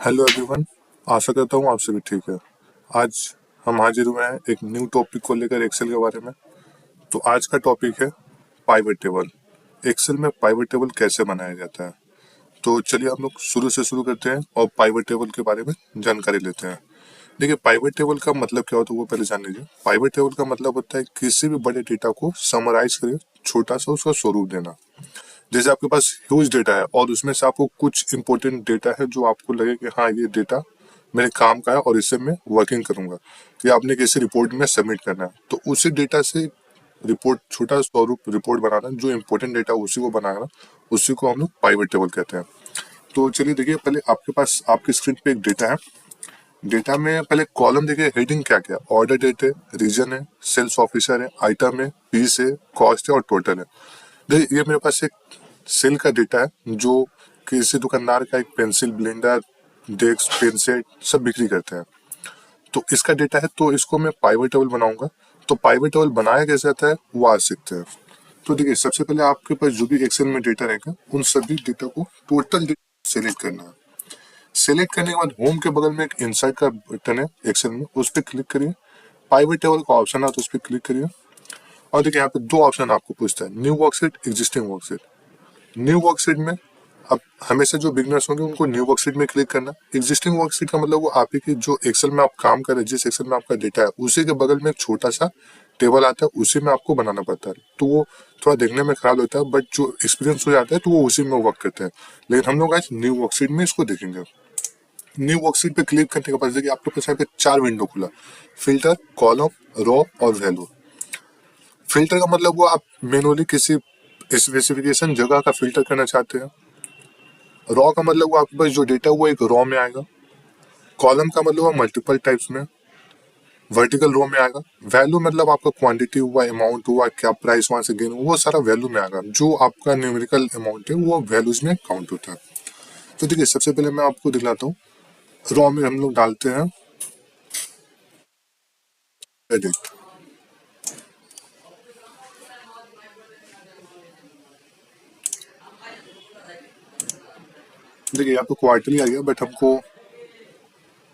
Hello everyone. आशा करता हूँ आप सभी ठीक है। आज हम हाजिर हुए हैं एक न्यू टॉपिक को लेकर एक्सेल के बारे में। तो आज का टॉपिक है पाइवट टेबल। एक्सेल में पाइवट टेबल कैसे बनाया जाता है। तो चलिए हम लोग शुरू से शुरू करते हैं और पाइवट टेबल के बारे में जानकारी लेते हैं। देखिए, पाइवट टेबल का मतलब क्या होता है वो पहले जान लीजिए। पाइवट टेबल का मतलब होता है किसी भी बड़े डेटा को समराइज करके छोटा सा उसका स्वरूप देना। जैसे आपके पास ह्यूज डेटा है और उसमें से आपको कुछ इंपॉर्टेंट डेटा है जो आपको लगे कि हाँ ये डेटा मेरे काम का है और इससे मैं वर्किंग करूंगा, या आपने किसी रिपोर्ट में सबमिट करना है, तो उसी डेटा से रिपोर्ट, छोटा स्वरूप रिपोर्ट बनाना, जो इंपॉर्टेंट डेटा उसी को बनाना, उसी को हम लोग पाइवट टेबल कहते हैं। तो चलिए देखिए, पहले आपके पास आपकी स्क्रीन पे एक डेटा है। डेटा में पहले कॉलम देखिए, हेडिंग क्या क्या, ऑर्डर डेट है, रीजन है, सेल्स ऑफिसर है, आइटम है, पीस है, कॉस्ट है और टोटल है। देखिए, ये मेरे पास एक सेल का डेटा है जो किसी दुकानदार का एक pencil, blender, desk, pen set सब बिक्री करते हैं। तो इसका डेटा है, तो इसको मैं पाइवट टेबल बनाऊंगा। तो पाइवट टेबल बनाया कैसे जाता है वो आज सीखते हैं। तो देखिए, सबसे पहले आपके पास जो भी एक्सेल में डेटा रहेगा उन सभी डेटा को टोटल सेलेक्ट करना है। सेलेक्ट करने के बाद होम के बगल में एक इंसर्ट का बटन है एक्सेल में, उस पर क्लिक करिए। पाइवट टेबल का ऑप्शन है तो उस पर क्लिक करिए। और देखिए, यहाँ पे दो ऑप्शन आपको पूछता है, new worksheet, existing worksheet. New worksheet में अब हमेशा जो बिगनर्स होंगे उनको न्यू वर्कशीट में क्लिक करना। एग्जिस्टिंग वर्कशीट का मतलब वो आप ही की जो एक्सेल में आप काम कर रहे हैं, जिस एक्सेल में आपका डेटा है उसी के बगल में एक छोटा सा टेबल आता है, उसी में आपको बनाना पड़ता है। तो वो थोड़ा देखने में खराब होता है, बट जो एक्सपीरियंस हो जाता है तो वो उसी में वर्क करते हैं। लेकिन हम लोग आज न्यू वर्कशीट में इसको देखेंगे। न्यू वर्कशीट पे क्लिक करने के बाद देखिए आपके पास यहाँ पे चार विंडो खुला, फिल्टर, कॉलम, रॉ और वैल्यू। फिल्टर का मतलब वो आप मैनुअली किसी स्पेसिफिकेशन जगह का फिल्टर करना चाहते हैं। रॉ का मतलब वो आपके पास जो डेटा वो एक रॉ में आएगा। कॉलम का मतलब वो मल्टीपल टाइप्स में वर्टिकल रो में आएगा। वैल्यू मतलब आपका क्वांटिटी हुआ, अमाउंट हुआ, क्या प्राइस वहां से गेन हुआ, वो सारा वैल्यू में आएगा। जो आपका न्यूमेरिकल अमाउंट है वो वैल्यूज में काउंट होता है। तो देखिए, सबसे पहले मैं आपको दिखलाता हूँ। रॉ में हम लोग डालते हैं क्रेडिट। देखिए, यहाँ पे क्वार्टरली आ गया, बट हमको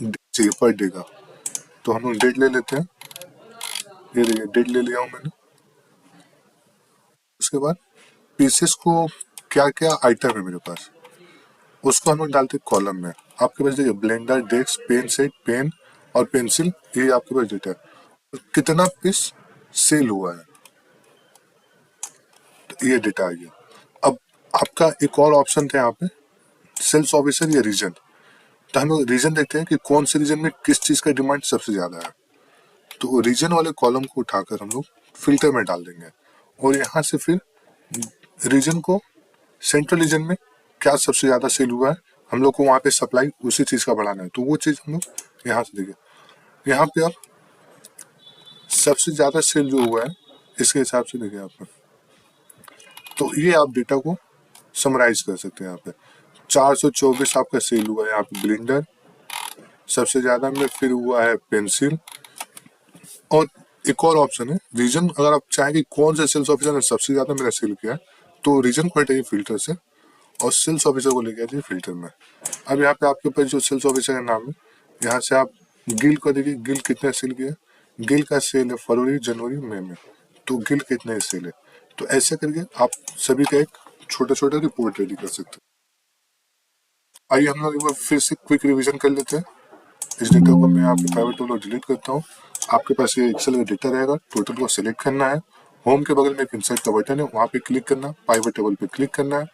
डेट चाहिए पर डे का, तो हम लोग डेट ले लेते हैं। ये देखिए, डेट ले लिया हूँ मैंने। उसके बाद पीसेस को, क्या क्या आइटम है मेरे पास, उसको हम लोग डालते हैं कॉलम में। आपके पास देखिए, blender, desk, pen set, pen और पेंसिल, ये आपके पास डेटा है। कितना पीस सेल हुआ है, तो ये डेटा आ गया। अब आपका एक और ऑप्शन था यहाँ पे, सेल्स ऑफिसर या रीजन। तो हम लोग रीजन देखते हैं कि कौन से रीजन में किस चीज का डिमांड सबसे ज्यादा है। तो रीजन वाले कॉलम को उठाकर हम लोग फिल्टर में डाल देंगे, और यहाँ से फिर रीजन को, सेंट्रल रीजन में क्या सबसे ज्यादा सेल हुआ है, हम लोग को वहां पे सप्लाई उसी चीज का बढ़ाना है, तो वो चीज हम लोग यहाँ से देखिए। यहाँ पे आप सबसे ज्यादा सेल जो हुआ है इसके हिसाब से देखिए आप, तो ये आप डेटा को समराइज कर सकते हैं। यहाँ पे 424 आपका सेल हुआ है यहाँ पे ब्लेंडर सबसे ज्यादा में, फिर हुआ है पेंसिल। और एक और ऑप्शन है रीजन, अगर आप चाहें कि कौन से सेल्स ऑफिसर ने सबसे ज्यादा मेरा सेल किया है, तो रीजन को हटाइए फिल्टर से और सेल्स ऑफिसर को लेके आइए फिल्टर में। अब यहाँ पे आपके पास जो सेल्स ऑफिसर का नाम है, यहाँ से आप गिल को देखिए, गिल कितने सेल किया। गिल का सेल है फरवरी, जनवरी, मई में, तो गिल कितने सेल है। तो ऐसे करके आप सभी का एक छोटा छोटा रिपोर्ट रेडी कर सकते हैं। आइए हम लोग एक बार फिर से क्विक रिवीजन कर लेते हैं। इस डेटा को मैं आपके प्राइवेट टेबल डिलीट करता हूँ। आपके पास ये एक्सेल का डेटा रहेगा, टोटल को सिलेक्ट करना है। होम के बगल में एक इंसर्ट का बटन है, वहां पे क्लिक करना, प्राइवेट टेबल पे क्लिक करना है,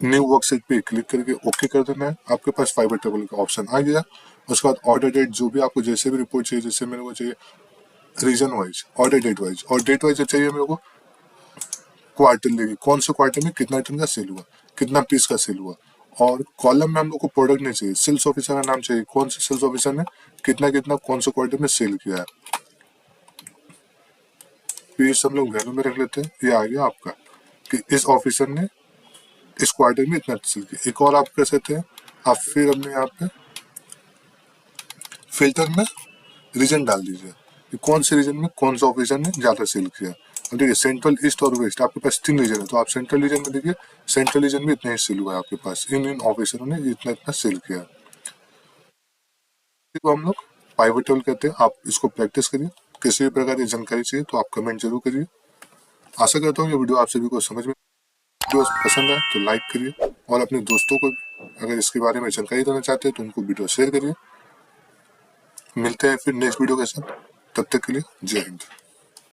न्यू वर्कशीट पे क्लिक करके ओके कर देना है। आपके पास फाइबर टेबल का ऑप्शन आ गया। उसके बाद ऑर्डर डेट, जो भी आपको जैसे भी रिपोर्ट चाहिए, जैसे मेरे को चाहिए region wise, order date wise, और डेट वाइज चाहिए मेरे को क्वार्टर लेगी, कौन से क्वार्टर में कितना टन का सेल हुआ, कितना पीस का सेल हुआ। और कॉलम में हम लोग को प्रोडक्ट नहीं चाहिए, सेल्स ऑफिसर का नाम चाहिए, कौन से सेल्स ऑफिसर ने कितना कितना कौन से क्वार्टर में सेल किया है। पीस हम लोग वैल्यू में रख लेते हैं। ये आ गया आपका कि इस ऑफिसर ने इस क्वार्टर में इतना सेल किया। एक और आप कर सकते हैं, आप फिर अपने यहाँ पे फिल्टर में रीजन डाल दीजिए कि कौन से रीजन में कौन सा ऑफिसर ने ज्यादा सेल किया। अब देखिए, सेंट्रल, ईस्ट और वेस्ट आपके पास तीन रीजन है, तो आप सेंट्रल रीजन में देखिए, सेंट्रल रीजन में इतना ही सेल हुआ है आपके पास, इन इन ऑफिसरों ने इतना इतना सेल किया। को हम लोग पाइवट टेबल कहते हैं। आप इसको प्रैक्टिस करिए। किसी भी प्रकार की जानकारी चाहिए तो आप कमेंट जरूर करिए। आशा करता हूँ ये वीडियो आप सभी को समझ में, वीडियो पसंद आए तो लाइक करिए और अपने दोस्तों को अगर इसके बारे में जानकारी देना चाहते हैं तो उनको वीडियो शेयर करिए। मिलते हैं फिर नेक्स्ट वीडियो के साथ, तब तक के लिए जय हिंद।